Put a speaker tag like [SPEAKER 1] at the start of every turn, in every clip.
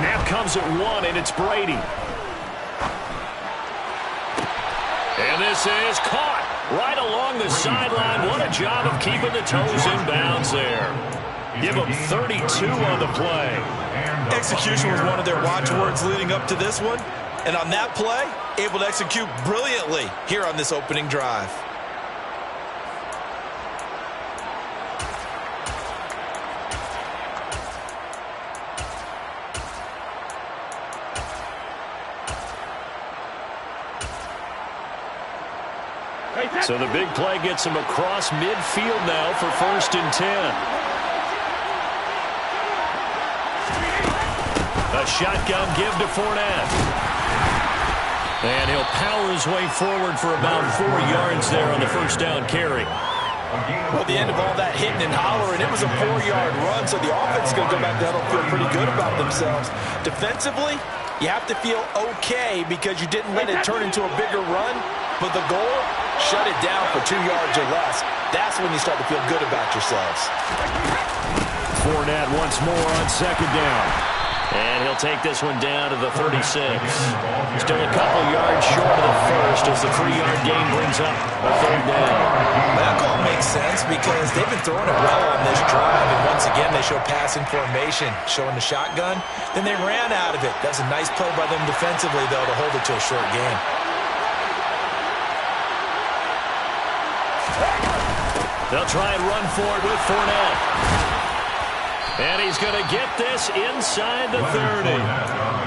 [SPEAKER 1] Snap comes at 1, and it's Brady. And this is caught right along the sideline. What a job of keeping the toes in bounds there. Give them 32 on the play.
[SPEAKER 2] Execution was one of their watchwords leading up to this one. And on that play, able to execute brilliantly here on this opening drive.
[SPEAKER 1] So the big play gets him across midfield now for 1st and 10. A shotgun give to Fournette. And he'll power his way forward for about 4 yards there on the first down carry.
[SPEAKER 2] Well, the end of all that hitting and hollering, it was a 4-yard run, so the offense is going to go back there and feel pretty good about themselves. Defensively, you have to feel okay because you didn't let it turn into a bigger run, but the goal, shut it down for 2 yards or less. That's when you start to feel good about yourselves.
[SPEAKER 1] Fournette once more on 2nd down. And he'll take this one down to the 36. Still a couple yards short of the first as the 3-yard gain brings up a 3rd down.
[SPEAKER 2] That call makes sense because they've been throwing it well on this drive. And once again, they show passing formation, showing the shotgun. Then they ran out of it. That's a nice play by them defensively, though, to hold it to a short gain.
[SPEAKER 1] They'll try and run for it with Fournette. And he's going to get this inside the 30.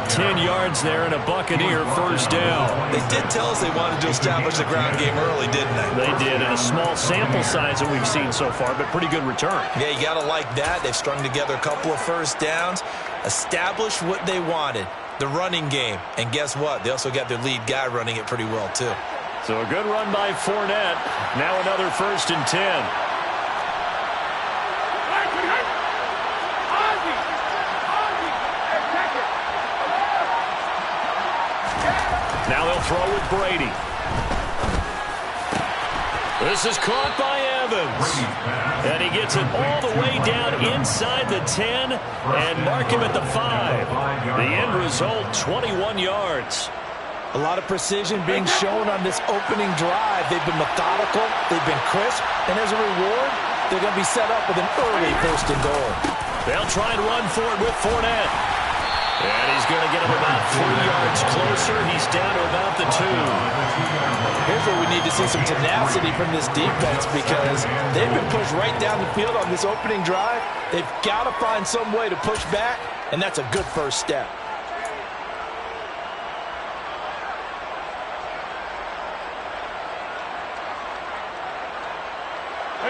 [SPEAKER 1] 10 yards there and a Buccaneer 1st down.
[SPEAKER 2] They did tell us they wanted to establish the ground game early, didn't they?
[SPEAKER 1] They did, in a small sample size that we've seen so far, but pretty good return.
[SPEAKER 2] Yeah, you got to like that. They've strung together a couple of 1st downs, established what they wanted, the running game. And guess what? They also got their lead guy running it pretty well, too.
[SPEAKER 1] So a good run by Fournette. Now another 1st and 10. Now they'll throw with Brady. This is caught by Evans. And he gets it all the way down inside the 10 and mark him at the 5. The end result, 21 yards.
[SPEAKER 2] A lot of precision being shown on this opening drive. They've been methodical. They've been crisp. And as a reward, they're going to be set up with an early 1st and goal.
[SPEAKER 1] They'll try and run for it with Fournette. And he's going to get him about 3 yards closer. He's down to about the 2.
[SPEAKER 2] Here's where we need to see some tenacity from this defense because they've been pushed right down the field on this opening drive. They've got to find some way to push back, and that's a good first step.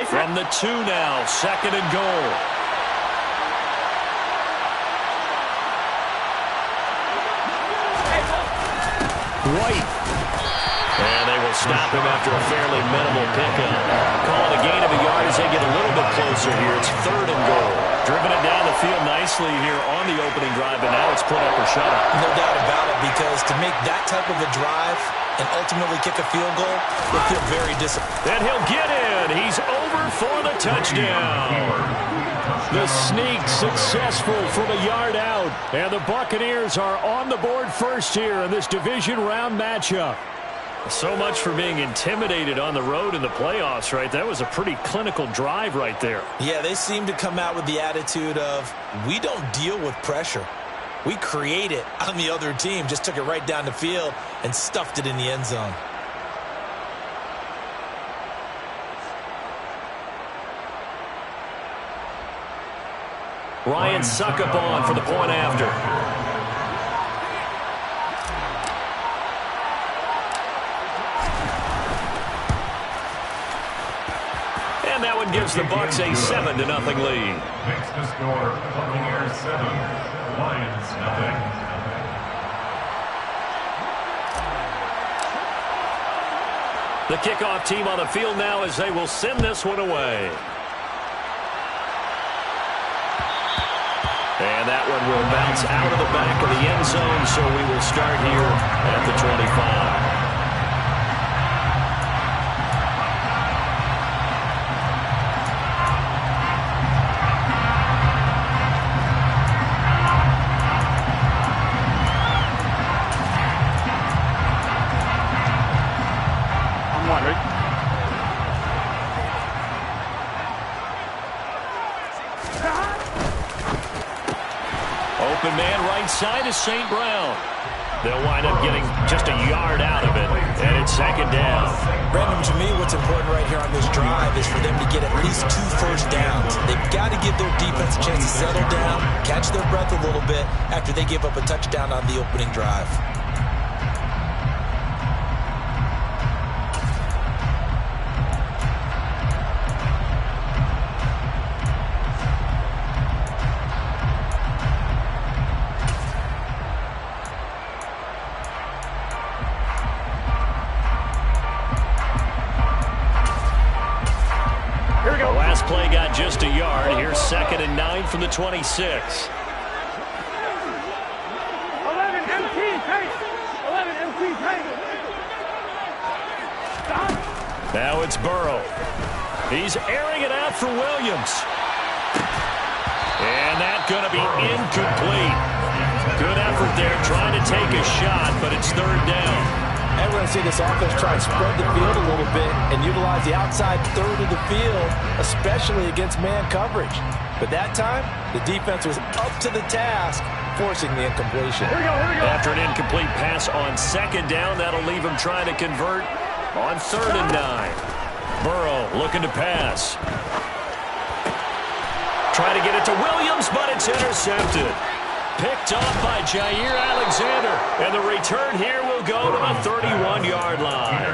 [SPEAKER 1] From the 2 now, 2nd and goal. White. And they will stop him after a fairly minimal pickup. Call it a gain of a yard as they get a little bit closer here. It's 3rd and goal. Driven it down the field nicely here on the opening drive, but now it's put up or shut up.
[SPEAKER 2] No doubt about it, because to make that type of a drive and ultimately kick a field goal will feel very disappointing.
[SPEAKER 1] And he'll get in. He's over for the touchdown. The sneak successful from a yard out. And the Buccaneers are on the board first here in this division round matchup. So much for being intimidated on the road in the playoffs, right? That was a pretty clinical drive right there.
[SPEAKER 2] Yeah, they seem to come out with the attitude of, we don't deal with pressure. We create it on the other team. Just took it right down the field and stuffed it in the end zone.
[SPEAKER 1] Ryan Suckup on for the point after. And that one gives the Bucs a 7-0 lead.
[SPEAKER 3] Makes the score Buccaneers 7, Lions 0.
[SPEAKER 1] The kickoff team on the field now as they will send this one away. And that one will bounce out of the back of the end zone, so we will start here at the 25. side is St. Brown. They'll wind up getting just a yard out of it, and it's second down.
[SPEAKER 2] Brandon, to me, what's important right here on this drive is for them to get at least 2 first downs. They've got to give their defense a chance to settle down, catch their breath a little bit after they give up a touchdown on the opening drive.
[SPEAKER 1] Play got just a yard. Here's 2nd and 9 from the 26.
[SPEAKER 4] 11 empty tank. 11 empty tank.
[SPEAKER 1] Now it's Burrow. He's airing it out for Williams. And that's going to be incomplete. Good effort there trying to take a shot, but it's 3rd down.
[SPEAKER 2] And we're going to see this offense try and spread the field a little bit and utilize the outside third of the field, especially against man coverage. But that time, the defense was up to the task, forcing the incompletion.
[SPEAKER 4] Here we go.
[SPEAKER 1] After an incomplete pass on 2nd down, that'll leave him trying to convert on 3rd and 9. Burrow looking to pass. Trying to get it to Williams, but it's intercepted. Picked off by Jair Alexander. And the return here will go to the 31-yard line.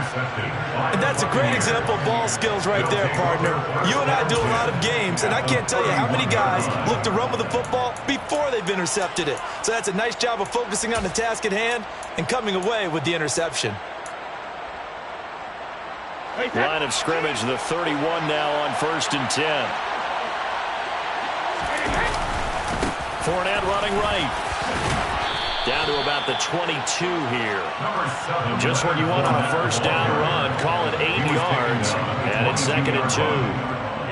[SPEAKER 2] And that's a great example of ball skills right there, partner. You and I do a lot of games, and I can't tell you how many guys look to run with the football before they've intercepted it. So that's a nice job of focusing on the task at hand and coming away with the interception.
[SPEAKER 1] Line of scrimmage, the 31 now on 1st and 10. Fournette running right. Down to about the 22 here. Just what you want on a 1st down run. Call it 8 yards. And it's 2nd and 2.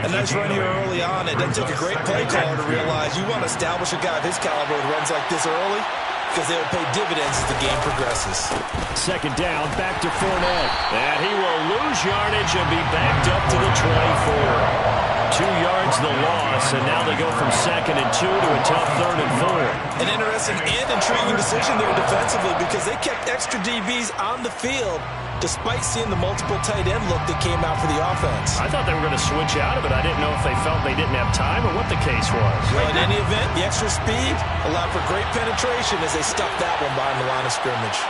[SPEAKER 2] A nice run here early on. It doesn't take a great play caller to realize you want to establish a guy of his caliber with runs like this early because they will pay dividends as the game progresses.
[SPEAKER 1] 2nd down, back to Fournette. And he will lose yardage and be backed up to the 24. 2 yards the loss, and now they go from 2nd and 2 to a tough 3rd and 4.
[SPEAKER 2] An interesting and intriguing decision there defensively because they kept extra DBs on the field despite seeing the multiple tight end look that came out for the offense.
[SPEAKER 1] I thought they were going to switch out of it. I didn't know if they felt they didn't have time or what the case was.
[SPEAKER 2] Well, in any event, the extra speed allowed for great penetration as they stuffed that one behind the line of scrimmage.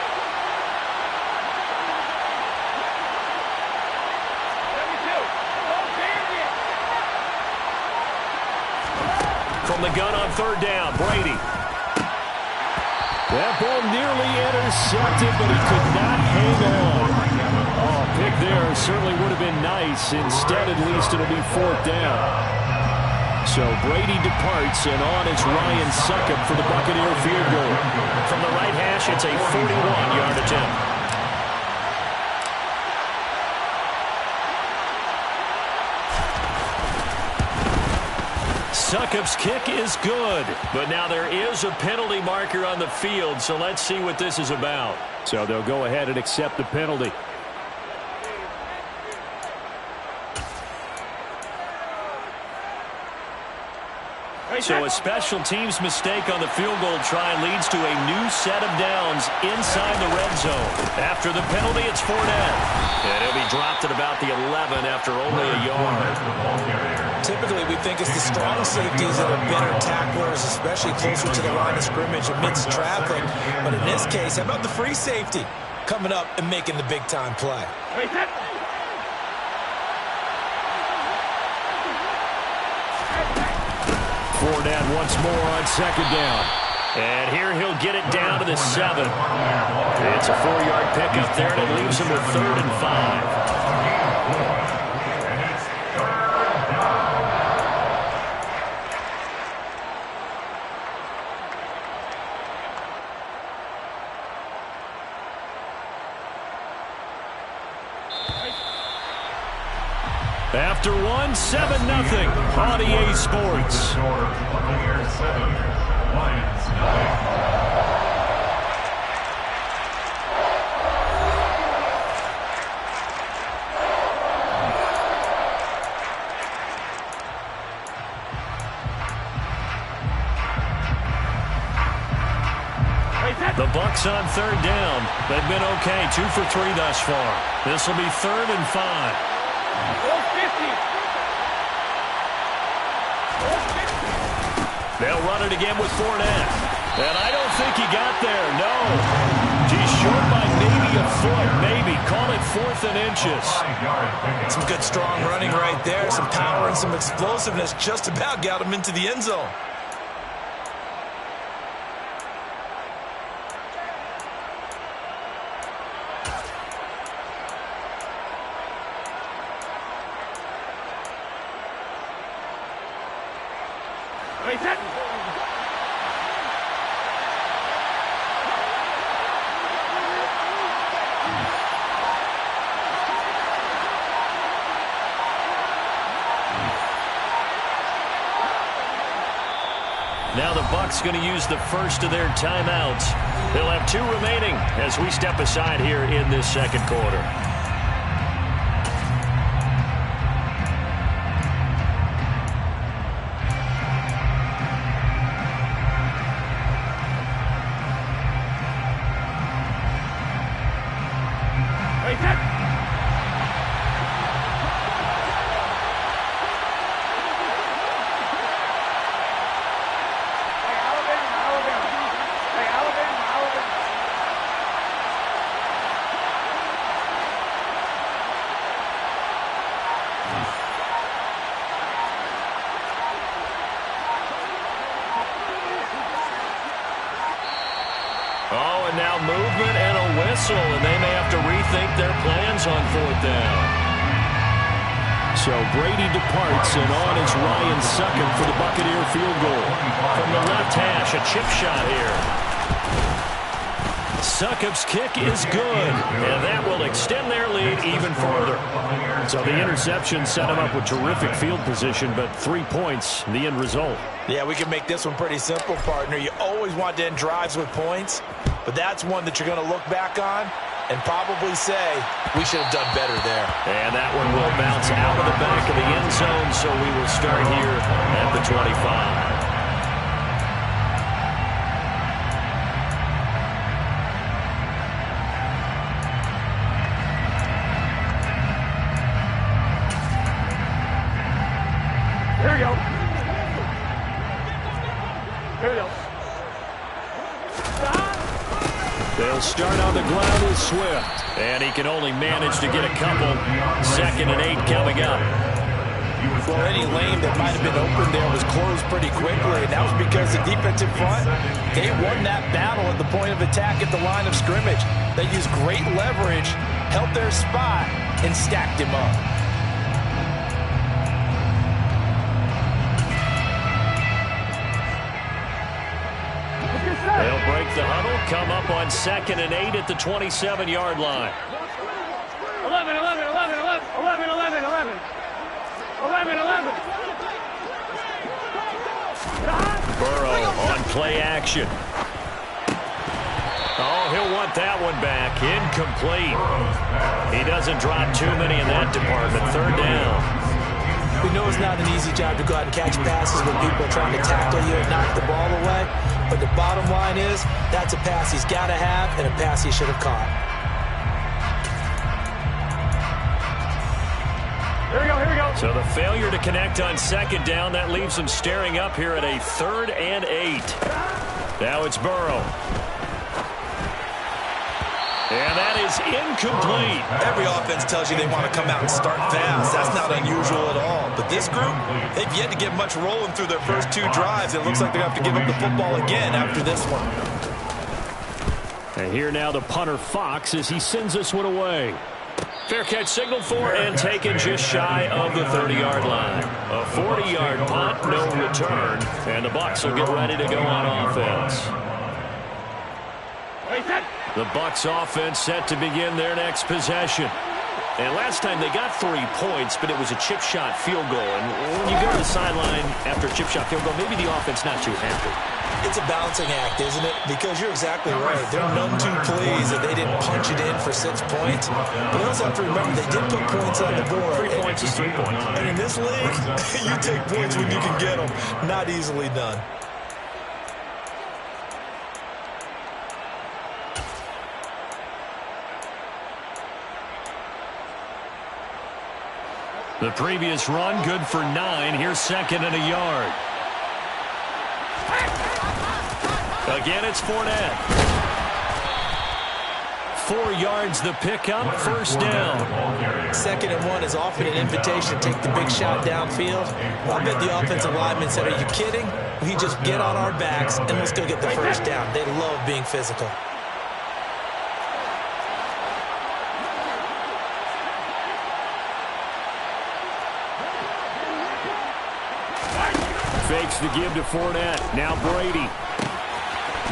[SPEAKER 1] From the gun on 3rd down, Brady. That ball nearly intercepted, but he could not hang on. Oh, pick there certainly would have been nice. Instead, at least, it'll be 4th down. So Brady departs, and on is Ryan Succop for the Buccaneer field goal. From the right hash, it's a 41-yard attempt. Succop's kick is good, but now there is a penalty marker on the field, so let's see what this is about. So they'll go ahead and accept the penalty. So a special teams mistake on the field goal try leads to a new set of downs inside the red zone. After the penalty, it's Fournette. And he'll be dropped at about the 11 after only a yard.
[SPEAKER 2] Typically, we think it's the strong safeties that are better tacklers, especially closer to the line of scrimmage amidst traffic. But in this case, how about the free safety coming up and making the big-time play?
[SPEAKER 1] Fournette once more on 2nd down. And here he'll get it down to the 7. It's a 4-yard pickup there, and it leaves him with 3rd and 5. After 1, 7-0 on EA Sports.
[SPEAKER 3] Buccaneers 7, Lions 9.
[SPEAKER 1] Bucs on third down. They've been okay, 2 for 3 thus far. This will be 3rd and 5.
[SPEAKER 4] 450.
[SPEAKER 1] They'll run it again with Fournette. And I don't think he got there, no. He's short by maybe a foot, maybe. Call it 4th and inches.
[SPEAKER 2] Some good strong running right there. Some power and some explosiveness just about got him into the end zone.
[SPEAKER 1] Now the Bucs going to use the first of their timeouts. They'll have 2 remaining as we step aside here in this second quarter. Oh, and now movement and a whistle, and they may have to rethink their plans on 4th down. So Brady departs, and on is Ryan Succop for the Buccaneer field goal. From the left hash, a chip shot here. Succop's kick is good, and that will extend their lead even further. So the interception set him up with terrific field position, but 3 points, the end result.
[SPEAKER 2] Yeah, we can make this one pretty simple, partner. You always want to end drives with points, but that's one that you're going to look back on and probably say, we should have done better there.
[SPEAKER 1] And that one will bounce out of the back of the end zone, so we will start here at the 25.
[SPEAKER 4] Here we go. Here we go.
[SPEAKER 1] They'll start on the ground with Swift. And he can only manage to get a couple. 2nd and 8 coming up.
[SPEAKER 2] Well, any lane that might have been open there was closed pretty quickly, and that was because the defensive front, they won that battle at the point of attack at the line of scrimmage. They used great leverage, held their spot, and stacked him up.
[SPEAKER 1] They'll break the huddle, come up on 2nd and 8 at the 27-yard line.
[SPEAKER 4] 11, 11, 11, 11, 11, 11, 11. 11, 11.
[SPEAKER 1] Burrow on play action. Oh, he'll want that one back. Incomplete. He doesn't drop too many in that department. 3rd down.
[SPEAKER 2] We know it's not an easy job to go out and catch passes when people are trying to tackle you and knock the ball away. But the bottom line is, that's a pass he's got to have and a pass he should have caught.
[SPEAKER 4] Here we go, here we go.
[SPEAKER 1] So the failure to connect on 2nd down, that leaves him staring up here at a 3rd and 8. Now it's Burrow. And that is incomplete.
[SPEAKER 2] Every offense tells you they want to come out and start fast. That's not unusual at all. But this group, they've yet to get much rolling through their first 2 drives. It looks like they have to give up the football again after this one.
[SPEAKER 1] And here now the punter Fox as he sends this one away. Fair catch signaled for and taken just shy of the 30-yard line. A 40-yard punt, no return. And the Bucs will get ready to go on offense. The Bucs offense set to begin their next possession. And last time they got 3 points, but it was a chip shot field goal. And when you go to the sideline after a chip shot field goal, maybe the offense not too happy.
[SPEAKER 2] It's a balancing act, isn't it? Because you're exactly right. They're none too pleased that they didn't punch it in for 6 points. But you also have to remember they did put points on the board.
[SPEAKER 1] 3 points is 3 points.
[SPEAKER 2] And in this league, you take points when you can get them. Not easily done.
[SPEAKER 1] The previous run, good for 9. Here's second and a yard. Again, it's Fournette. 4 yards the pickup, first down.
[SPEAKER 2] 2nd and 1 is often an invitation to take the big shot downfield. I bet the offensive lineman said, are you kidding? We just get on our backs and let's go get the first down. They love being physical.
[SPEAKER 1] Fakes the give to Fournette. Now Brady.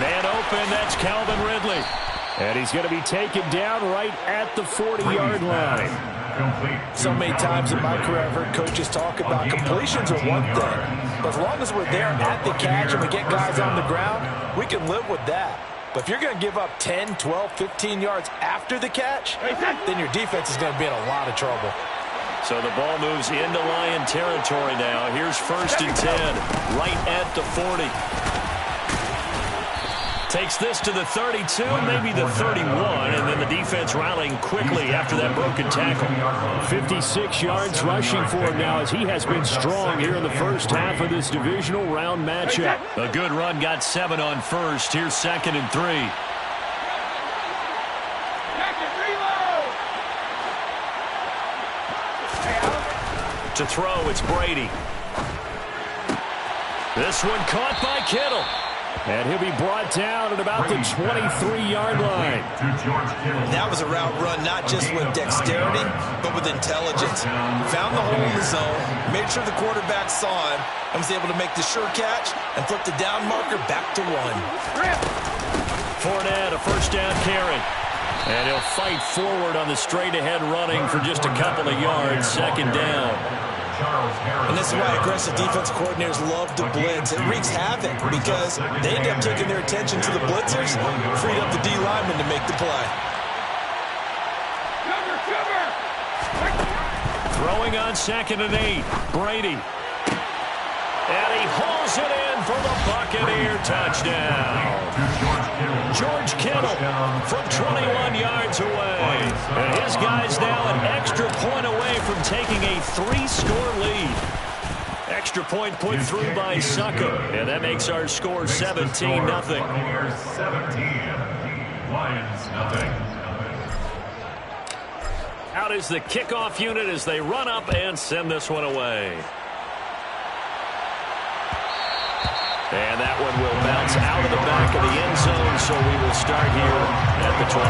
[SPEAKER 1] Man open, that's Calvin Ridley. And he's going to be taken down right at the 40-yard line.
[SPEAKER 2] So many times in my career, I've heard coaches talk about completions are one thing. But as long as we're there at the catch and we get guys on the ground, we can live with that. But if you're going to give up 10, 12, 15 yards after the catch, then your defense is going to be in a lot of trouble.
[SPEAKER 1] So the ball moves into Lion territory now. Here's 1st and 10, right at the 40. Takes this to the 32, maybe the 31, and then the defense rallying quickly after that broken tackle. 56 yards rushing for him now as he has been strong here in the first half of this divisional round matchup. A good run, got 7 on first. Here's 2nd and 3. To throw, it's Brady. This one caught by Kittle. And he'll be brought down at about the 23-yard line.
[SPEAKER 2] That was a route run not just with dexterity, but with intelligence. Found the hole in the zone, made sure the quarterback saw him, and was able to make the sure catch and flip the down marker back to 1.
[SPEAKER 1] Fournette, a first down carry. And he'll fight forward on the straight-ahead running for just a couple of yards, 2nd down.
[SPEAKER 2] And this is why aggressive defense coordinators love to blitz. It wreaks havoc because they end up taking their attention to the blitzers, freed up the D lineman to make the play.
[SPEAKER 1] Throwing on 2nd and 8, Brady. And he hauls it in for the Buccaneer touchdown. George Kittle from 21 yards away. And his guys now an extra point away from taking a 3-score lead. Extra point put through by Succo. And that makes our score 17-0.
[SPEAKER 3] 17, Lions nothing.
[SPEAKER 1] Out is the kickoff unit as they run up and send this one away. And that one will bounce out of the back of the end zone, so we will start here at the 25.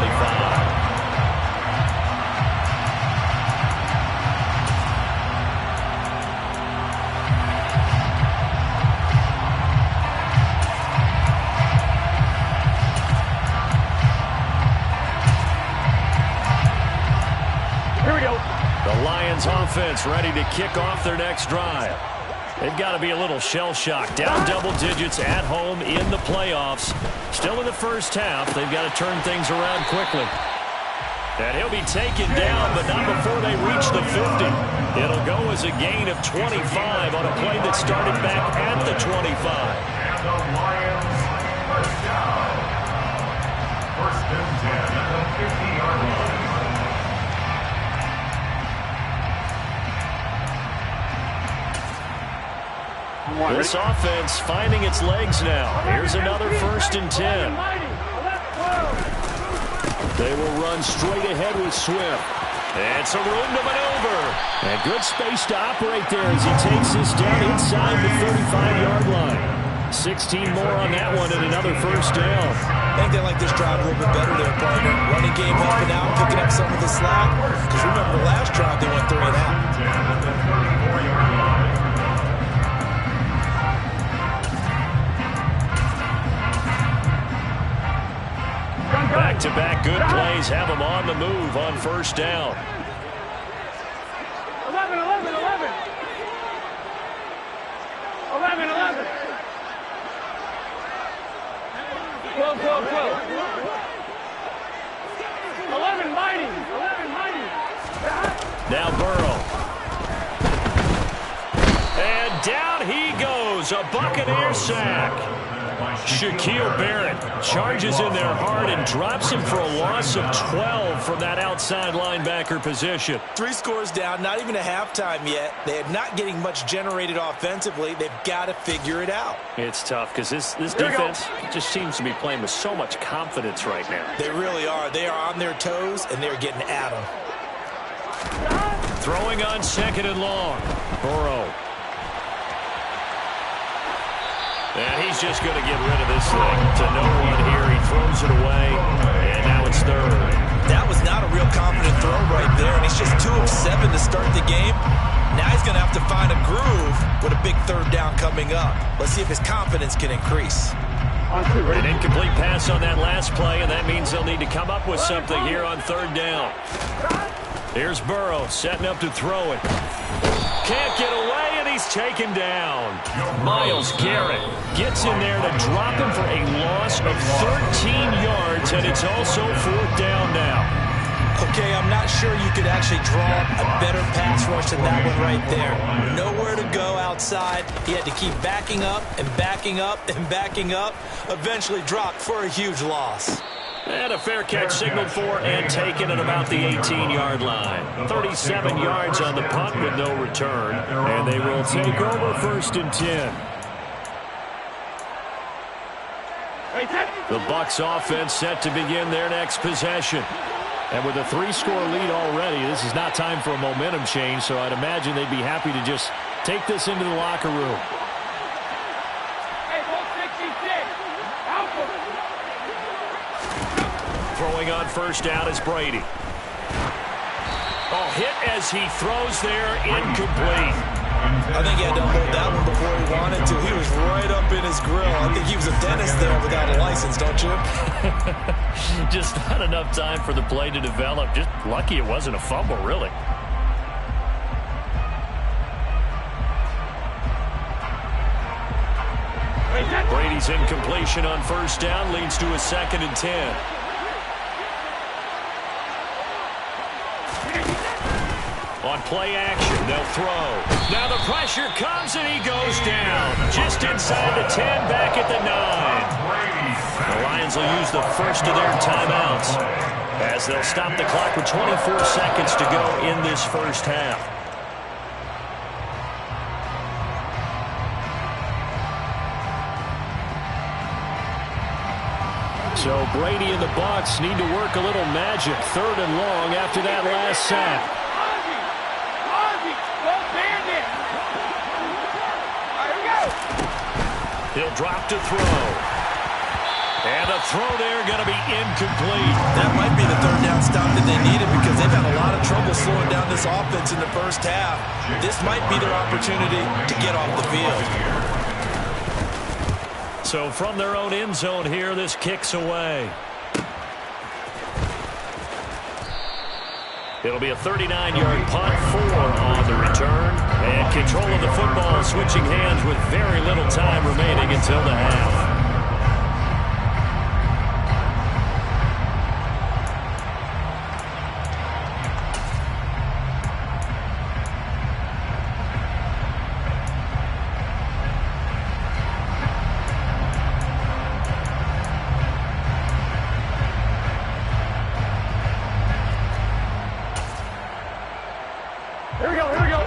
[SPEAKER 4] Here we go.
[SPEAKER 1] The Lions offense ready to kick off their next drive. They've got to be a little shell-shocked. Down double digits at home in the playoffs. Still in the first half. They've got to turn things around quickly. And he'll be taken down, but not before they reach the 50. It'll go as a gain of 25 on a play that started back at the 25.
[SPEAKER 3] And the Lions first down. 1st and 10 at the 50-yard line.
[SPEAKER 1] This offense finding its legs now. Here's another 1st and 10. They will run straight ahead with Swift. And some room to maneuver. And good space to operate there as he takes this down inside the 35-yard line. 16 more on that one and another 1st down.
[SPEAKER 2] I think they like this drive a little bit better there, partner. Running game helping out, picking up some of the slack. Because remember, the last drive they went 3 and out.
[SPEAKER 1] Back-to-back good plays have them on the move on 1st down.
[SPEAKER 4] 11, 11, 11. 11, 11. 12, 12, 12. 11, mighty. 11, mighty.
[SPEAKER 1] Now Burrow. And down he goes. A Buccaneer sack. Shaquille Barrett charges in there hard and drops him for a loss of 12 from that outside linebacker position.
[SPEAKER 2] 3 scores down, not even a halftime yet. They're not getting much generated offensively. They've got to figure it out.
[SPEAKER 1] It's tough because this defense just seems to be playing with so much confidence right now.
[SPEAKER 2] They really are. They are on their toes, and they're getting at them.
[SPEAKER 1] Throwing on 2nd and long. Burrow. And he's just going to get rid of this thing to no one here. He throws it away, and now it's 3rd.
[SPEAKER 2] That was not a real confident throw right there, and he's just 2 of 7 to start the game. Now he's going to have to find a groove with a big 3rd down coming up. Let's see if his confidence can increase.
[SPEAKER 1] An incomplete pass on that last play, and that means they'll need to come up with something here on 3rd down. Here's Burrow setting up to throw it. Can't get away, and he's taken down. Myles Garrett gets in there to drop him for a loss of 13 yards, and it's also 4th down now.
[SPEAKER 2] Okay, I'm not sure you could actually draw a better pass rush than that one right there. Nowhere to go outside. He had to keep backing up and backing up and backing up. Eventually dropped for a huge loss.
[SPEAKER 1] And a fair catch signaled for and taken at about the 18-yard line. 37 yards on the punt with no return. And they will take over 1st and 10. The Bucs offense set to begin their next possession. And with a 3-score lead already, this is not time for a momentum change, so I'd imagine they'd be happy to just take this into the locker room. Throwing on 1st down is Brady. Oh, hit as he throws there, incomplete.
[SPEAKER 2] I think he had to unload that one before he wanted to. He was right up in his grill. I think he was a dentist there without a license, don't you?
[SPEAKER 1] Just not enough time for the play to develop. Just lucky it wasn't a fumble, really. Brady's incompletion on 1st down leads to a 2nd and 10. On play action, they'll throw. Now the pressure comes, and he goes down. Just inside the 10, back at the 9. The Lions will use the first of their timeouts as they'll stop the clock with 24 seconds to go in this 1st half. So Brady and the Bucs need to work a little magic. 3rd and long after that last sack. He'll drop to throw. And a throw there going to be incomplete.
[SPEAKER 2] That might be the 3rd down stop that they needed because they've had a lot of trouble slowing down this offense in the 1st half. This might be their opportunity to get off the field.
[SPEAKER 1] So from their own end zone here, this kicks away. It'll be a 39-yard punt, 4 on the return. And control of the football switching hands with very little time remaining until the half.
[SPEAKER 4] Here we go, here we go.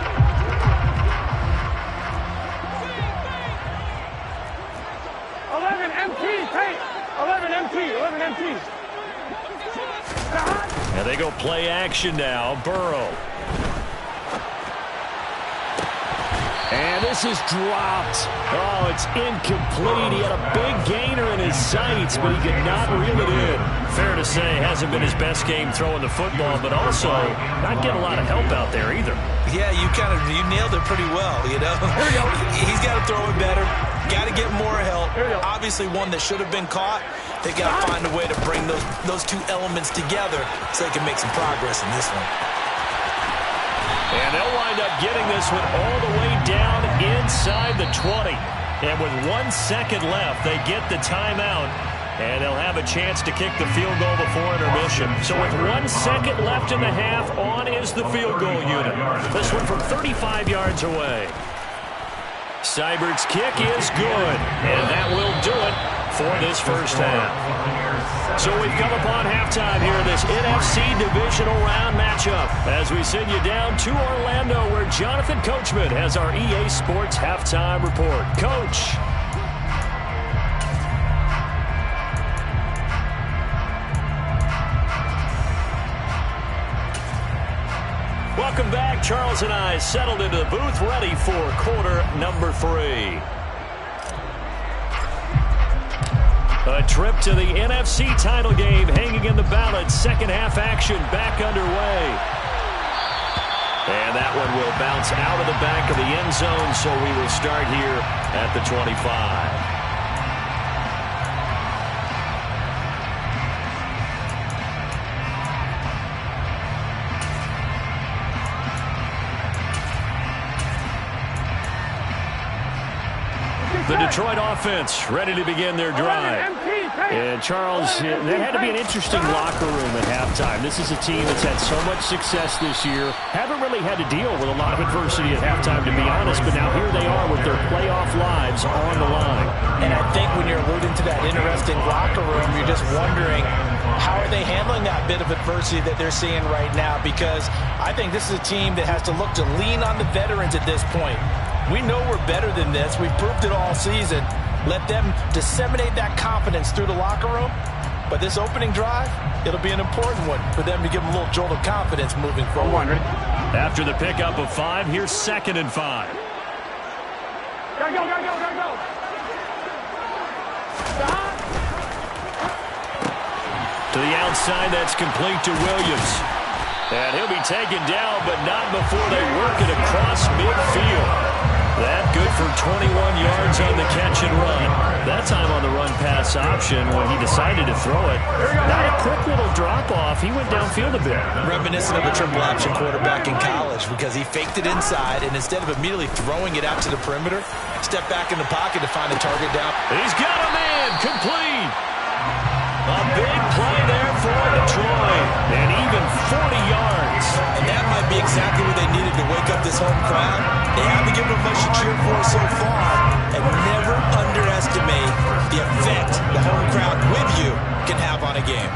[SPEAKER 4] 11 MT, Tate. 11 MT, 11 MT.
[SPEAKER 1] And they go play action now. Burrow. And this is dropped. Oh, it's incomplete. He had a big gainer in his sights, but he could not reel it in. Fair to say, hasn't been his best game throwing the football, but also not getting a lot of help out there either.
[SPEAKER 2] Yeah, you nailed it pretty well, you know. He's got to throw it better. Got to get more help. Obviously one that should have been caught. They got to find a way to bring those 2 elements together so they can make some progress in this one.
[SPEAKER 1] And they'll wind up getting this one all the way down inside the 20. And with 1 second left, they get the timeout. And they'll have a chance to kick the field goal before intermission. So with 1 second left in the half, on is the field goal unit. This one from 35 yards away. Seibert's kick is good, and that will do it for this first half. So we've come upon halftime here in this NFC Divisional Round matchup as we send you down to Orlando where Jonathan Coachman has our EA Sports Halftime Report. Coach. Welcome back. Charles and I settled into the booth, ready for quarter number 3. A trip to the NFC title game hanging in the balance. Second half action back underway. And that one will bounce out of the back of the end zone, so we will start here at the 25. The Detroit offense ready to begin their drive. And Charles, that had to be an interesting locker room at halftime. This is a team that's had so much success this year. Haven't really had to deal with a lot of adversity at halftime, to be honest. But now here they are with their playoff lives on the line.
[SPEAKER 2] And I think when you're alluding to that interesting locker room, you're just wondering, how are they handling that bit of adversity that they're seeing right now? Because I think this is a team that has to look to lean on the veterans at this point. We know we're better than this. We've proved it all season. Let them disseminate that confidence through the locker room. But this opening drive, it'll be an important one for them to give them a little jolt of confidence moving forward.
[SPEAKER 1] After the pickup of 5, here's 2nd and 5.
[SPEAKER 4] Gotta go, gotta go, gotta go. Stop.
[SPEAKER 1] To the outside, that's complete to Williams. And he'll be taken down, but not before they work it across midfield. That good for 21 yards on the catch and run. That time on the run-pass option when he decided to throw it. Not a quick little drop-off. He went downfield a bit.
[SPEAKER 2] Reminiscent of a triple option quarterback in college because he faked it inside, and instead of immediately throwing it out to the perimeter, stepped back in the pocket to find a target down.
[SPEAKER 1] He's got a man. Complete. A big play there for Detroit. And even 40 yards.
[SPEAKER 2] And that might be exactly what they needed to wake up this home crowd. They haven't given them much to cheer for so far. And never underestimate the effect the home crowd with you can have on a game.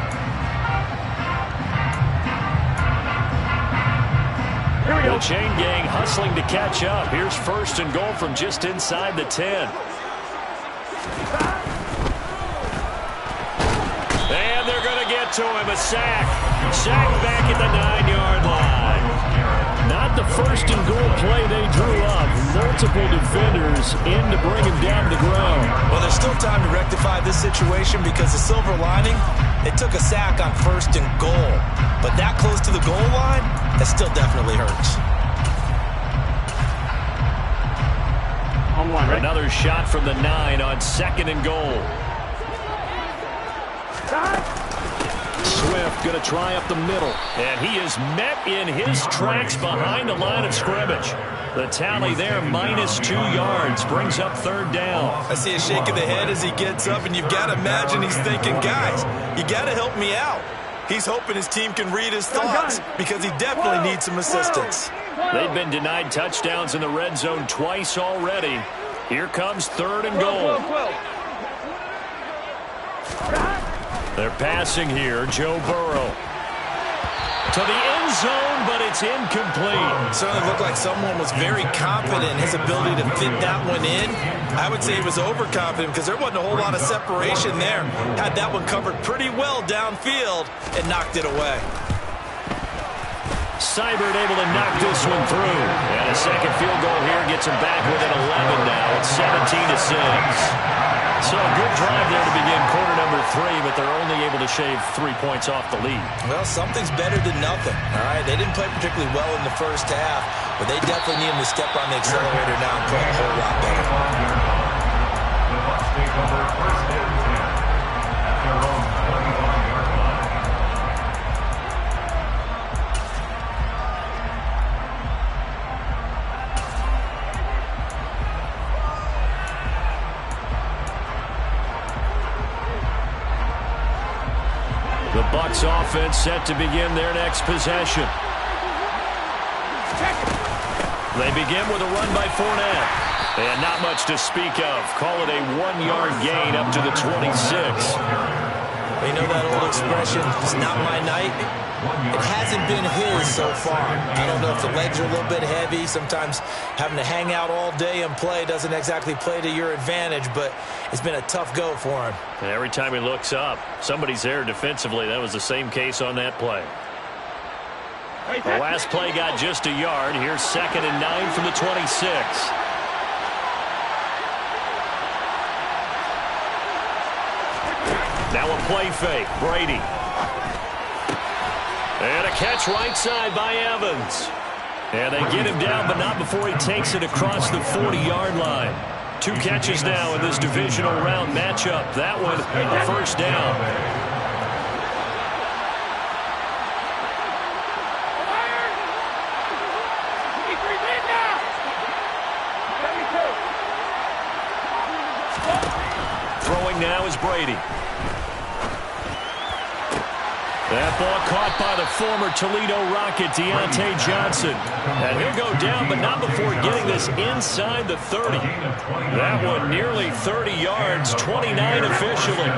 [SPEAKER 4] Here we go.
[SPEAKER 1] The chain gang hustling to catch up. Here's 1st and goal from just inside the 10. And they're going to get to him. A sack. Sack back at the 9-yard line. Not the 1st and goal play they drew up. Multiple defenders in to bring him down to the ground.
[SPEAKER 2] Well, there's still time to rectify this situation because the silver lining, they took a sack on 1st and goal. But that close to the goal line, that still definitely hurts.
[SPEAKER 1] Another shot from the 9 on 2nd and goal. Swift going to try up the middle. And he is met in his tracks behind the line of scrimmage. The tally there, -2 yards, brings up 3rd down.
[SPEAKER 2] I see a shake of the head as he gets up, and you've got to imagine he's thinking, guys, you got to help me out. He's hoping his team can read his thoughts because he definitely needs some assistance.
[SPEAKER 1] They've been denied touchdowns in the red zone twice already. Here comes 3rd and goal. They're passing here. Joe Burrow. To the end zone, but it's incomplete.
[SPEAKER 2] Certainly looked like someone was very confident in his ability to fit that one in. I would say he was overconfident because there wasn't a whole lot of separation there. Had that one covered pretty well downfield and knocked it away.
[SPEAKER 1] Seibert able to knock this one through. And a second field goal here gets him back within 11 now. It's 17-6. So a good drive there to begin quarter number 3, but they're only able to shave 3 points off the lead.
[SPEAKER 2] Well, something's better than nothing. All right, they didn't play particularly well in the first half, but they definitely need them to step on the accelerator now and play a whole lot better.
[SPEAKER 3] The Bucs take over 1st and 10 at their own 21-yard line.
[SPEAKER 1] The Bucs offense set to begin their next possession. They begin with a run by Fournette. And not much to speak of. Call it a 1-yard gain up to the 26.
[SPEAKER 2] You know that old expression, it's not my night? It hasn't been his so far. I don't know if the legs are a little bit heavy. Sometimes having to hang out all day and play doesn't exactly play to your advantage, but it's been a tough go for him.
[SPEAKER 1] And every time he looks up, somebody's there defensively. That was the same case on that play. The last play got just a yard. Here's 2nd and 9 from the 26. Now a play fake. Brady. And a catch right side by Evans. And they get him down, but not before he takes it across the 40-yard line. 2 catches now in this divisional round matchup. That one, a first down. Throwing now is Brady. That ball caught by the former Toledo Rocket, Deontay Johnson. And he'll go down, but not before getting this inside the 30. That one nearly 30 yards, 29 officially.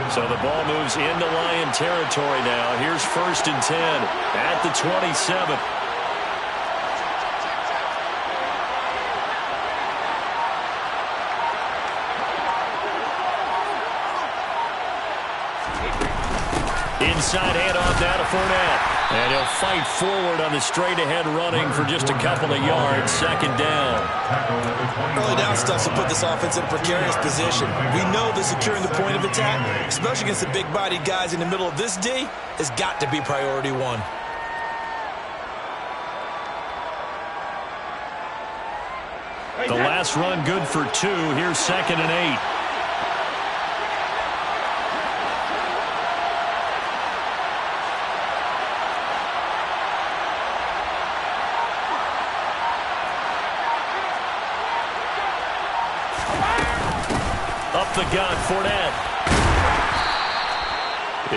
[SPEAKER 1] So the ball moves into Lion territory now. Here's 1st and 10 at the 27. Inside handoff now to Fournette. And he'll fight forward on the straight-ahead running for just a couple of yards. 2nd down.
[SPEAKER 2] Early down stuff to put this offense in a precarious position. We know that securing the point of attack, especially against the big-bodied guys in the middle of this D, has got to be priority 1.
[SPEAKER 1] The last run good for 2. Here's 2nd and 8. The gun, Fournette.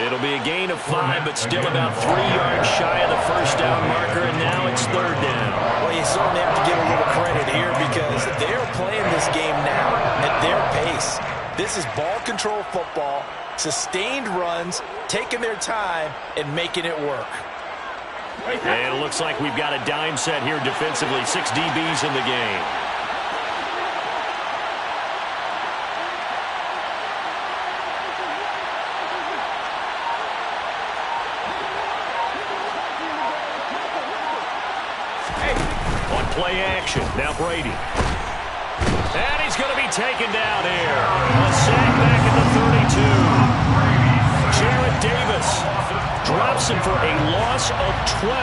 [SPEAKER 1] It'll be a gain of 5, but still about 3 yards shy of the first down marker, and now it's 3rd down.
[SPEAKER 2] Well, you certainly have to give a little credit here because they're playing this game now at their pace. This is ball control football, sustained runs, taking their time, and making it work.
[SPEAKER 1] And it looks like we've got a dime set here defensively. 6 DBs in the game. Play action. Now Brady. And he's going to be taken down here. A sack back at the 32. Jared Davis drops him for a loss of 12,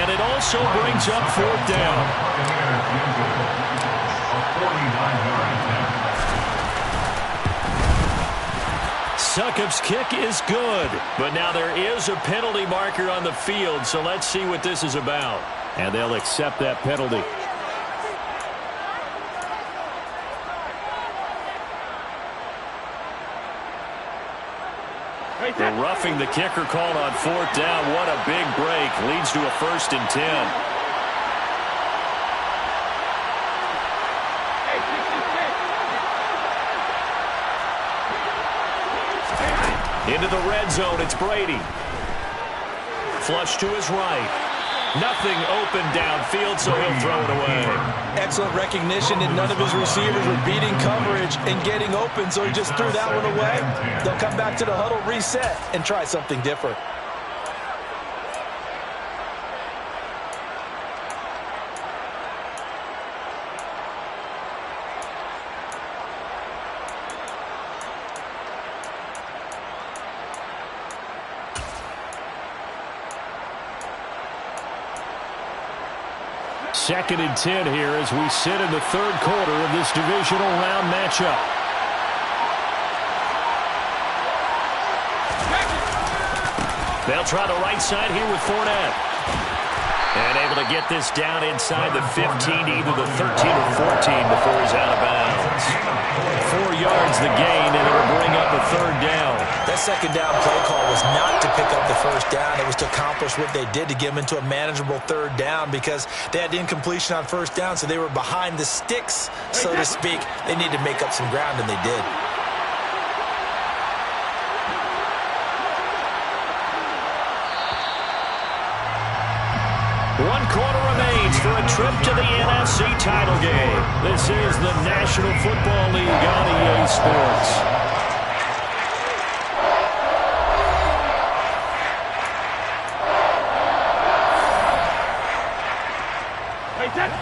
[SPEAKER 1] and it also brings up 4th down. Succop's kick is good, but now there is a penalty marker on the field, so let's see what this is about. And they'll accept that penalty. The roughing the kicker called on 4th down. What a big break. Leads to a 1st and 10. Into the red zone, it's Brady. Flush to his right. Nothing open downfield, so he'll throw it away.
[SPEAKER 2] Excellent recognition that none of his receivers were beating coverage and getting open, so he just threw that one away. They'll come back to the huddle, reset, and try something different.
[SPEAKER 1] Second and 10 here as we sit in the 3rd quarter of this divisional round matchup. They'll try the right side here with Fournette. And able to get this down inside the 15, either the 13 or 14 before he's out of bounds. 4 yards the gain, and it'll bring up a third down.
[SPEAKER 2] That second down play call was not to pick up the first down. It was to accomplish what they did, to get them into a manageable third down, because they had incompletion on first down, so they were behind the sticks, so to speak. They needed to make up some ground, and they did.
[SPEAKER 1] One quarter remains for a trip to the NFC title game. This is the National Football League on EA Sports.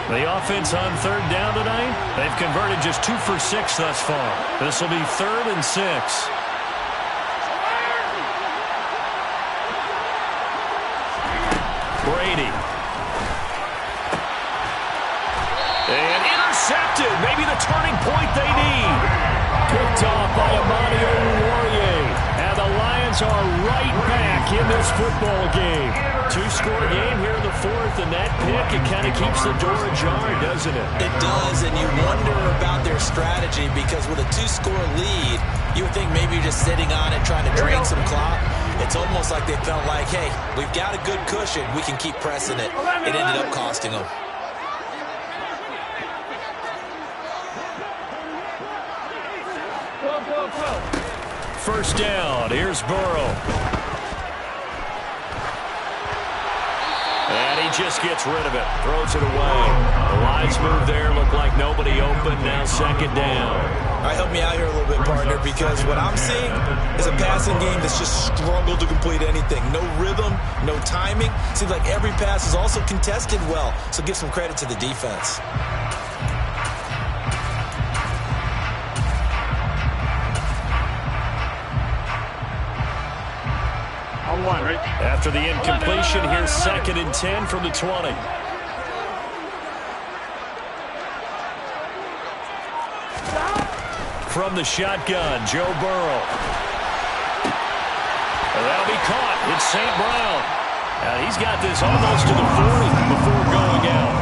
[SPEAKER 1] The offense on third down tonight, they've converted just 2 for 6 thus far. This will be 3rd and 6. Brady. And intercepted. Maybe the turning point they need. Picked off by Amani Oruwariye. And the Lions are right back in this football game. 2-score game here in the 4th, and that pick, it kind of keeps the door ajar, doesn't it?
[SPEAKER 2] It does, and you wonder about their strategy, because with a 2-score lead, you would think maybe you're just sitting on it trying to drain some clock. It's almost like they felt like, hey, we've got a good cushion. We can keep pressing it. It ended up costing them.
[SPEAKER 1] First down. Here's Burrow. And he just gets rid of it. Throws it away. The lines move there. Look like nobody open. Now second down.
[SPEAKER 2] All right, help me out here a little bit, partner, because what I'm seeing is a passing game that's just struggled to complete anything. No rhythm, no timing. Seems like every pass is also contested well, so give some credit to the defense.
[SPEAKER 1] After the incompletion, here's 2nd and 10 from the 20. From the shotgun, Joe Burrow. And that'll be caught. It's St. Brown. He's got this almost to the 40 before going out.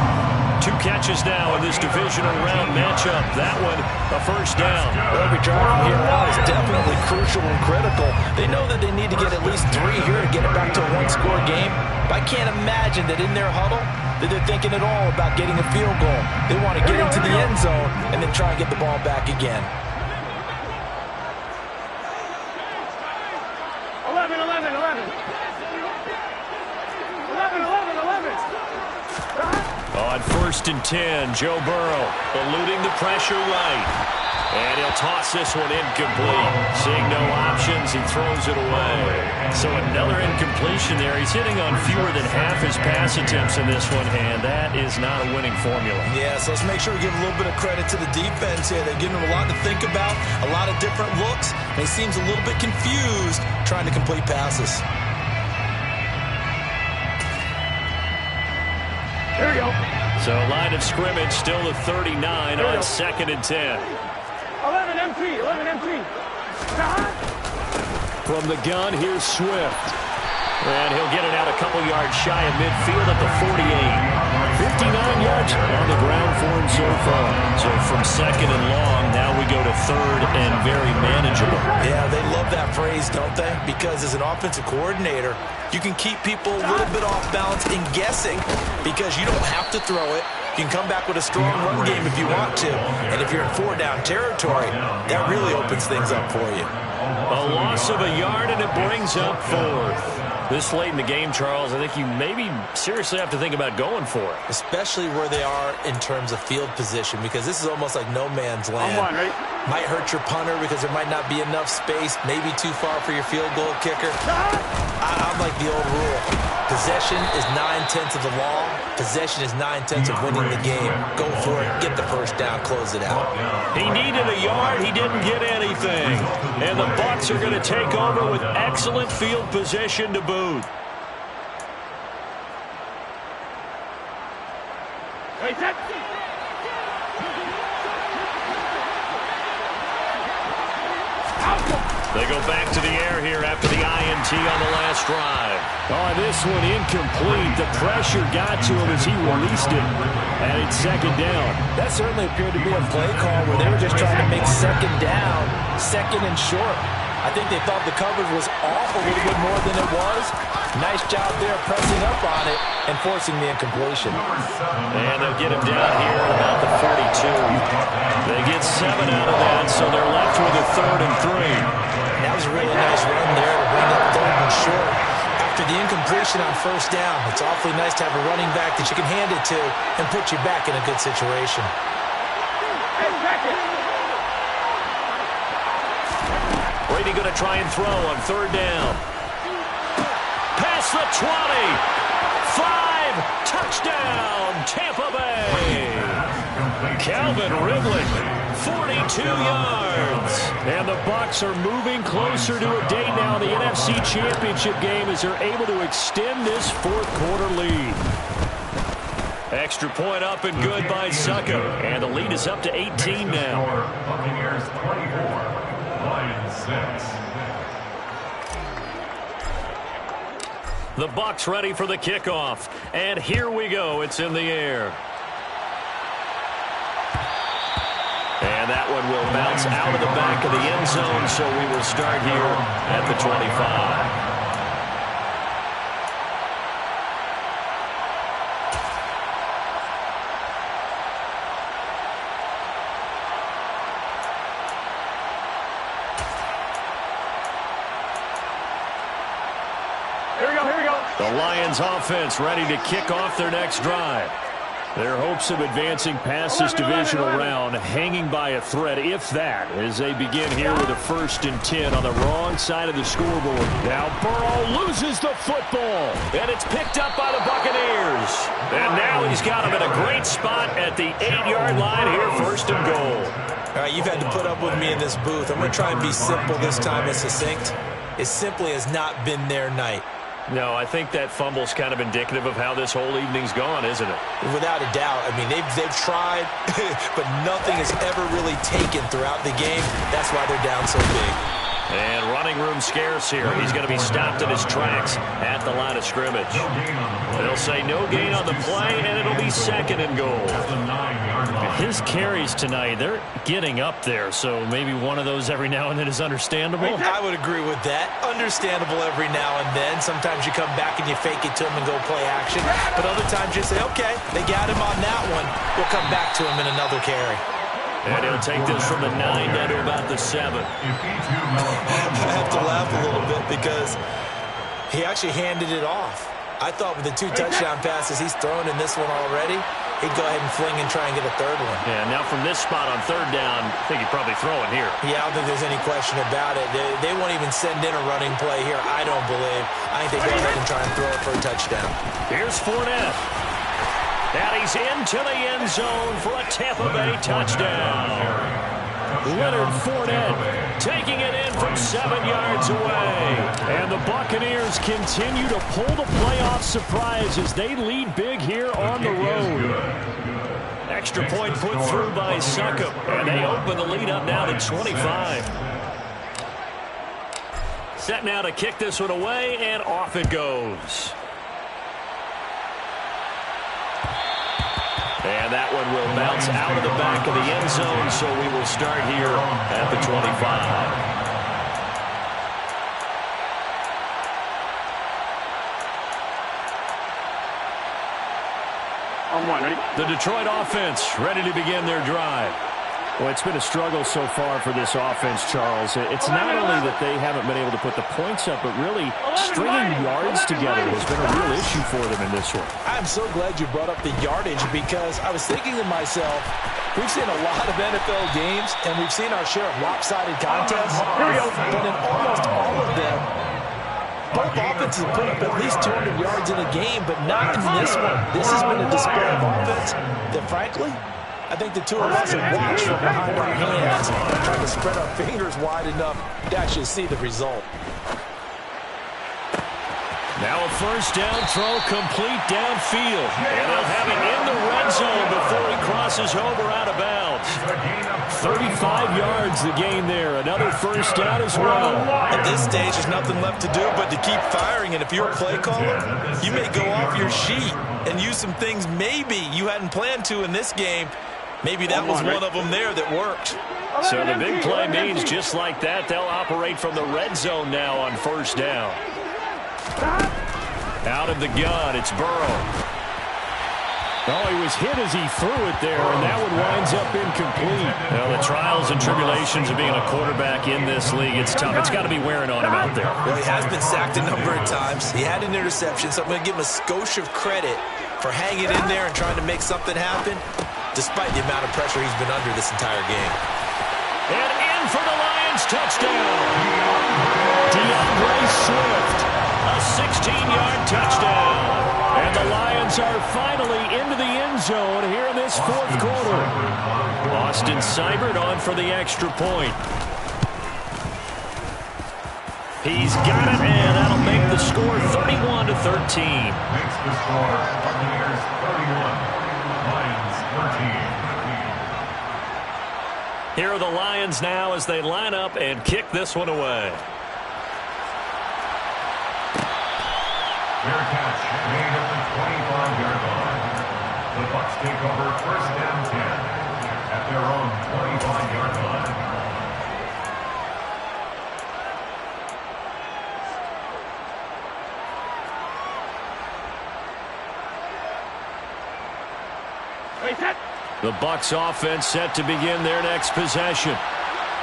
[SPEAKER 1] 2 catches now in this divisional round matchup. That one, a first down.
[SPEAKER 2] Every drive from here out is definitely crucial and critical. They know that they need to get at least 3 here to get it back to a 1-score game. But I can't imagine that in their huddle that they're thinking at all about getting a field goal. They want to get into the end zone and then try and get the ball back again.
[SPEAKER 4] 11.
[SPEAKER 1] On 1st and 10, Joe Burrow eluding the pressure right. And he'll toss this one incomplete. Seeing no options, he throws it away. So another incompletion there. He's hitting on fewer than half his pass attempts in this one, and that is not a winning formula.
[SPEAKER 2] Yeah, so let's make sure we give a little bit of credit to the defense here. They're giving him a lot to think about, a lot of different looks, and he seems a little bit confused trying to complete passes.
[SPEAKER 4] Here we go.
[SPEAKER 1] So line of scrimmage still the 39 on 2nd and 10.
[SPEAKER 4] 11 MP.
[SPEAKER 1] From the gun, here's Swift. And he'll get it out a couple yards shy of midfield at the 48. 59 yards on the ground for him so far. So from 2nd and long, now we go to 3rd and very manageable.
[SPEAKER 2] Yeah, they love that phrase, don't they? Because as an offensive coordinator, you can keep people a little bit off balance in guessing, because you don't have to throw it. You can come back with a strong run game if you want to. And if you're in 4-down territory, that really opens things up for you.
[SPEAKER 1] A loss of a yard, and it brings up 4th. This late in the game, Charles, I think you maybe seriously have to think about going for it.
[SPEAKER 2] Especially where they are in terms of field position, because this is almost like no man's land. Might hurt your punter because there might not be enough space, maybe too far for your field goal kicker. I'm like the old rule. Possession is 9/10 of the law. Possession is 9/10 of winning the game. Go for it, get the first down, close it out.
[SPEAKER 1] He needed a yard, he didn't get anything. And the Bucs are going to take over with excellent field position to boot. They go back to the air here after the INT on the last drive. Oh, this one incomplete. The pressure got to him as he released it. And it's second down.
[SPEAKER 2] That certainly appeared to be a play call where they were just trying to make second down, second and short. I think they thought the coverage was off a little bit more than it was. Nice job there pressing up on it and forcing the incompletion.
[SPEAKER 1] And they'll get him down here at about the 42. They get 7 out of that, so they're left with a 3rd and 3.
[SPEAKER 2] That was a really nice run there to bring up 3rd and short. After the incompletion on 1st down, it's awfully nice to have a running back that you can hand it to and put you back in a good situation.
[SPEAKER 1] Brady going to try and throw on 3rd down. Past the 20. 5. Touchdown, Tampa Bay. Calvin Ridley, 42 yards. And the Bucs are moving closer to a date now in the NFC Championship game as they're able to extend this 4th quarter lead. Extra point up and good by Suckup. And the lead is up to 18 now.
[SPEAKER 3] Buccaneers 24, Lions 6.
[SPEAKER 1] The Bucs ready for the kickoff. And here we go. It's in the air. And that one will bounce out of the back of the end zone, so we will start here at the 25. The Lions offense ready to kick off their next drive. Their hopes of advancing past this divisional round hanging by a thread, if that, as they begin here with a 1st and 10 on the wrong side of the scoreboard. Now Burrow loses the football, and it's picked up by the Buccaneers. And now he's got him in a great spot at the 8-yard line here, 1st and goal.
[SPEAKER 2] All right, you've had to put up with me in this booth. I'm going to try and be simple this time and succinct. It simply has not been their night.
[SPEAKER 1] No, I think that fumble's kind of indicative of how this whole evening's gone, isn't it?
[SPEAKER 2] Without a doubt. I mean, they've tried, but nothing has ever really taken throughout the game. That's why they're down so big.
[SPEAKER 1] And running room scarce here. He's going to be stopped in his tracks at the line of scrimmage. They'll say no gain on the play, and it'll be 2nd and goal. His carries tonight, they're getting up there, so maybe one of those every now and then is understandable.
[SPEAKER 2] I would agree with that. Understandable every now and then. Sometimes you come back and you fake it to him and go play action. But other times you say, okay, they got him on that one. We'll come back to him in another carry.
[SPEAKER 1] And he'll take this from the 9 down to about the 7.
[SPEAKER 2] I have to laugh a little bit because he actually handed it off. I thought with the 2 touchdown passes he's thrown in this one already, he'd go ahead and fling and try and get a 3rd one.
[SPEAKER 1] Yeah, now from this spot on 3rd down, I think he'd probably throw it here.
[SPEAKER 2] Yeah, I don't think there's any question about it. They won't even send in a running play here, I don't believe. I think they go ahead and try and throw it for a touchdown.
[SPEAKER 1] Here's Fournette. And he's into the end zone for a Tampa Bay touchdown. Leonard Fournette taking it in from 7 yards away. And the Buccaneers continue to pull the playoff surprise as they lead big here on the road. Extra point put through by Suckup, and they open the lead up now to 25. Set now to kick this one away, and off it goes. And that one will bounce out of the back of the end zone, so we will start here at the 25. The Detroit offense ready to begin their drive. Well, it's been a struggle so far for this offense, Charles. It's not only that they haven't been able to put the points up, but really stringing yards together has been a real issue for them in this one.
[SPEAKER 2] I'm so glad you brought up the yardage because I was thinking to myself, we've seen a lot of NFL games, and we've seen our share of lopsided contests. But in almost all of them, both offenses put up at least 200 yards in a game, but not in this one. This has been a display of offense that, frankly, I think the two of us have watched from behind our hands, trying to spread our fingers wide enough to actually see the result.
[SPEAKER 1] Now a 1st down throw complete downfield. And they'll have it in the red zone before he crosses over out of bounds. 35 yards the gain there. Another first down as well.
[SPEAKER 2] At this stage, there's nothing left to do but to keep firing. And if you're a play caller, you may go off your sheet and use some things maybe you hadn't planned to in this game. Maybe that was one of them there that worked.
[SPEAKER 1] So the big play means just like that, they'll operate from the red zone now on first down. Out of the gun, it's Burrow. Oh, he was hit as he threw it there, and that one winds up incomplete. Well, the trials and tribulations of being a quarterback in this league, it's tough. It's got to be wearing on him out there.
[SPEAKER 2] Well, he has been sacked a number of times. He had an interception, so I'm going to give him a skosh of credit for hanging in there and trying to make something happen, despite the amount of pressure he's been under this entire game.
[SPEAKER 1] And in for the Lions touchdown. DeAndre Swift, a 16-yard touchdown. And the Lions are finally into the end zone here in this fourth quarter. Austin Seibert on for the extra point. He's got it, and that'll make the score 31-13.
[SPEAKER 3] Makes the score Buccaneers 31, Lions 13.
[SPEAKER 1] Here are the Lions now as they line up and kick this one away.
[SPEAKER 3] Fair catch made at the 25-yard line. The Bucs take over first down 10 at their own 25-yard line.
[SPEAKER 1] The Bucs offense set to begin their next possession.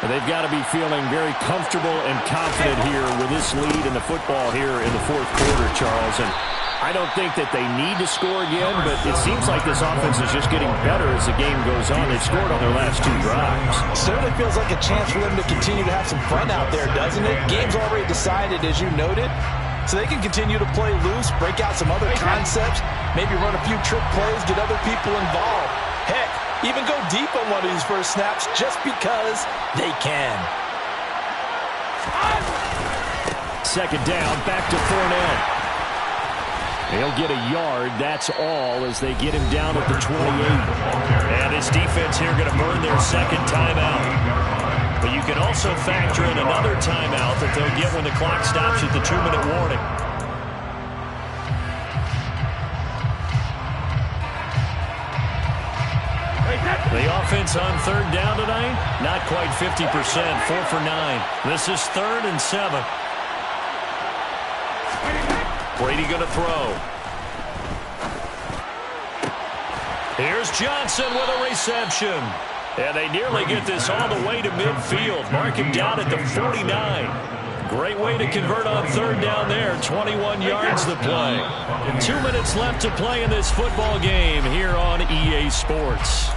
[SPEAKER 1] They've got to be feeling very comfortable and confident here with this lead in the football here in the fourth quarter, Charles. And I don't think that they need to score again, but it seems like this offense is just getting better as the game goes on. They've scored on their last two drives.
[SPEAKER 2] Certainly feels like a chance for them to continue to have some fun out there, doesn't it? Game's already decided, as you noted, so they can continue to play loose, break out some other concepts, maybe run a few trick plays, get other people involved. Heck, even go deep on one of these first snaps just because they can.
[SPEAKER 1] Second down, back to Fournette. He'll get a yard, that's all, as they get him down at the 28. And his defense here going to burn their second timeout. But you can also factor in another timeout that they'll get when the clock stops at the 2-minute warning. The offense on third down tonight, not quite 50%, 4 for 9. This is 3rd and 7. Brady going to throw. Here's Johnson with a reception. And they nearly get this all the way to midfield. Mark him down at the 49. Great way to convert on third down there. 21 yards to play. 2 minutes left to play in this football game here on EA Sports.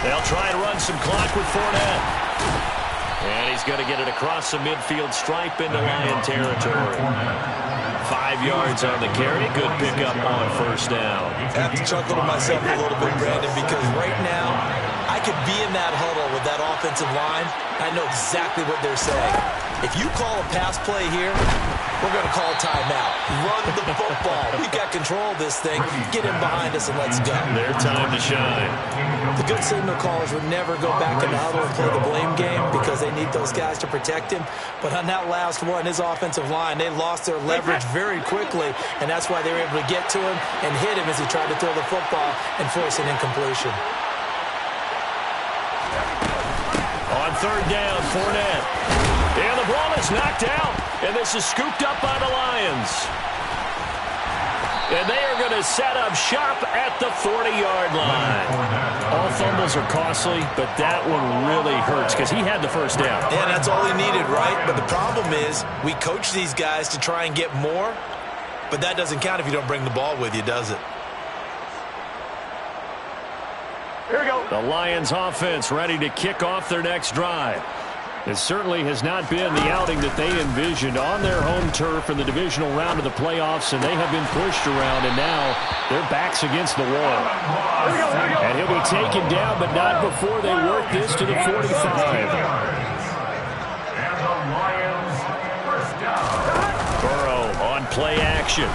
[SPEAKER 1] They'll try and run some clock with Fournette. And he's going to get it across the midfield stripe into Lion territory. 5 yards on the carry. Good pickup on first down.
[SPEAKER 2] I have to chuckle to myself a little bit, Brandon, because right now I could be in that huddle with that offensive line. I know exactly what they're saying. If you call a pass play here, we're going to call a timeout. Run the football. We've got control of this thing. Get him behind us and let's go.
[SPEAKER 1] Their time to shine.
[SPEAKER 2] The good signal callers would never go back in the huddle and play the blame game because they need those guys to protect him. But on that last one, his offensive line, they lost their leverage very quickly, and that's why they were able to get to him and hit him as he tried to throw the football and force an incompletion.
[SPEAKER 1] On third down, Fournette. And the ball is knocked out, and this is scooped up by the Lions. And they are going to set up shop at the 40-yard line. All fumbles are costly, but that one really hurts because he had the first down.
[SPEAKER 2] Yeah, that's all he needed, right? But the problem is we coach these guys to try and get more, but that doesn't count if you don't bring the ball with you, does it?
[SPEAKER 4] Here we go.
[SPEAKER 1] The Lions offense ready to kick off their next drive. It certainly has not been the outing that they envisioned on their home turf in the divisional round of the playoffs, and they have been pushed around, and now their back's against the wall. And he'll be taken down, but not before they work this to the 45.
[SPEAKER 3] And the Lions first down.
[SPEAKER 1] Burrow on play action.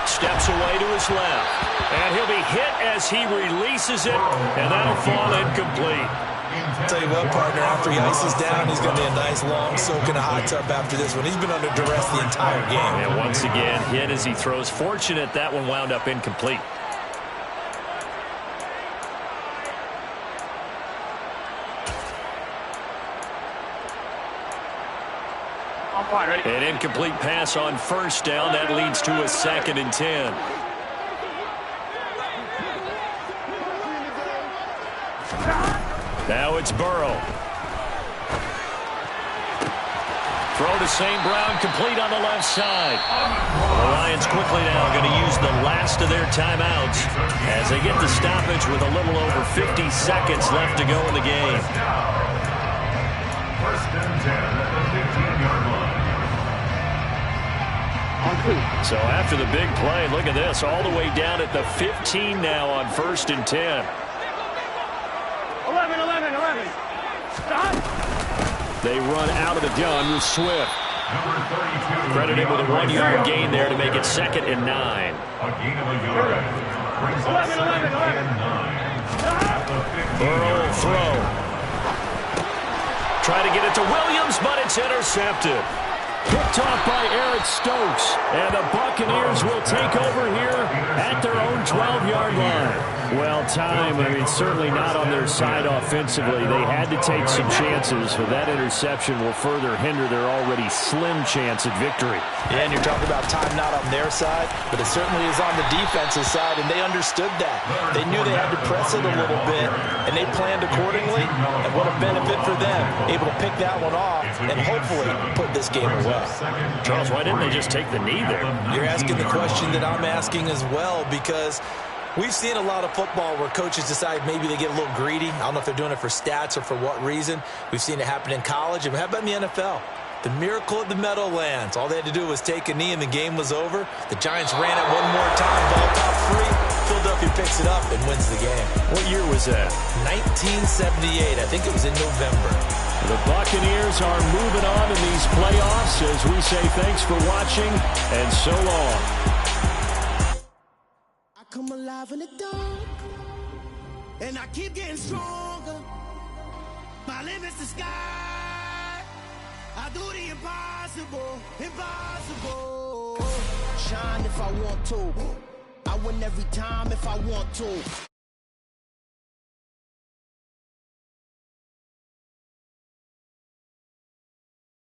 [SPEAKER 1] Steps away to his left. And he'll be hit as he releases it, and that'll fall incomplete.
[SPEAKER 2] I'll tell you what, partner, after he ices down, he's going to be a nice long soak in a hot tub after this one. He's been under duress the entire game.
[SPEAKER 1] And once again, hit as he throws. Fortunate that one wound up incomplete. An incomplete pass on first down. That leads to a 2nd and 10. Now it's Burrow. Throw to St. Brown, complete on the left side. The Lions quickly now going to use the last of their timeouts as they get the stoppage with a little over 50 seconds left to go in the game.
[SPEAKER 3] First and 10 at the 15-yard line.
[SPEAKER 1] So after the big play, look at this, all the way down at the 15 now on 1st and 10.
[SPEAKER 4] 11. Stop.
[SPEAKER 1] They run out of the gun with Swift.
[SPEAKER 3] Number 32.
[SPEAKER 1] Credited with a 1-yard gain there to make it 2nd and 9.
[SPEAKER 3] A gain of a yard. Brings up 2nd and 9. At the 15.
[SPEAKER 1] Burrow will throw. Try to get it to Williams, but it's intercepted. Picked off by Eric Stokes. And the Buccaneers will take over here at their own 12-yard line. Well, time, certainly not on their side offensively. They had to take some chances, but that interception will further hinder their already slim chance at victory.
[SPEAKER 2] Yeah, and you're talking about time not on their side, but it certainly is on the defensive side, and they understood that. They knew they had to press it a little bit, and they planned accordingly, and what a benefit for them, able to pick that one off and hopefully put this game away.
[SPEAKER 1] Charles, why didn't they just take the knee there?
[SPEAKER 2] You're asking the question that I'm asking as well, because we've seen a lot of football where coaches decide maybe they get a little greedy. I don't know if they're doing it for stats or for what reason. We've seen it happen in college, and how about in the NFL? The miracle of the Meadowlands. All they had to do was take a knee, and the game was over. The Giants ran it one more time, ball top free. Philadelphia picks it up and wins the game.
[SPEAKER 1] What year was that?
[SPEAKER 2] 1978. I think it was in November.
[SPEAKER 1] The Buccaneers are moving on in these playoffs as we say thanks for watching and so long.
[SPEAKER 5] I come alive in the dark, and I keep getting stronger. My limit's the sky. I do the impossible, impossible. Shine if I want to. I win every time if I want to.